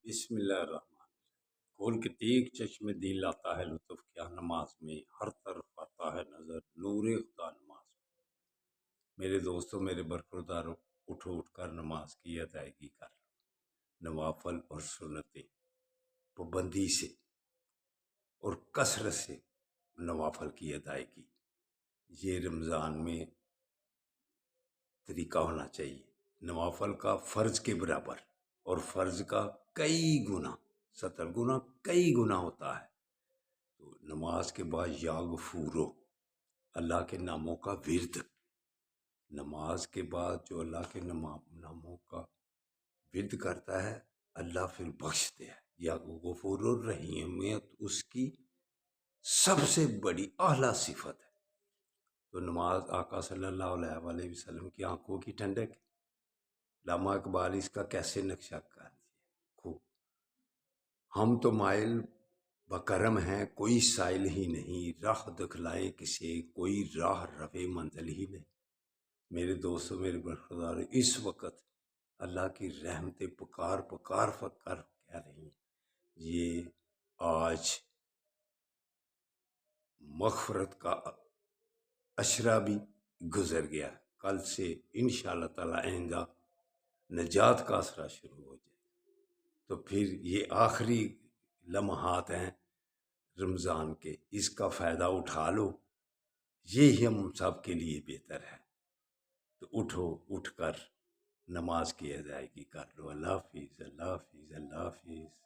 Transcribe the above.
بسم اللہ الرحمن کھول کے دیکھ چشم دل آتا ہے لطف کیا نماز میں ہر طرف آتا ہے نظر نور خدا نماز میں میرے دوستوں میرے برخوردار اٹھ کر نماز کی ادائیگی کر نوافل اور سنتیں پابندی سے اور کثرت سے نوافل کی ادائیگی یہ رمضان میں طریقہ ہونا چاہیے نوافل کا فرض کے برابر اور فرض کا کئی گنا 70 گنا کئی گنا ہوتا ہے تو نماز کے بعد یا غفورو اللہ کے ناموں کا ورد نماز کے بعد جو اللہ کے ناموں کا ورد کرتا ہے اللہ پھر بخشتے ہیں یا غفور الرحیمیت اس کی سب سے بڑی اعلیٰ صفت ہے تو نماز آقا صلی اللہ علیہ وآلہ وسلم کی آنکھوں کی ٹھنڈک علامہ اقبال اس کا کیسے نقشہ کر دیا خوب ہم تو مائل بکرم ہیں کوئی سائل ہی نہیں راہ دکھلائے کسے کوئی راہ روے منزل ہی نہیں میرے دوستوں میرے برخوردار اس وقت اللہ کی رحمتیں پکار پکار کر کہہ رہی ہیں یہ آج مغفرت کا عشرہ بھی گزر گیا کل سے انشاءاللہ تعالی آئندہ نجات کا عشرہ شروع ہو جائے تو پھر یہ آخری لمحات ہیں رمضان کے اس کا فائدہ اٹھا لو یہ ہم سب کے لیے بہتر ہے تو اٹھو اٹھ کر نماز کی ادائیگی کر لو اللہ حافظ اللہ حافظ اللہ حافظ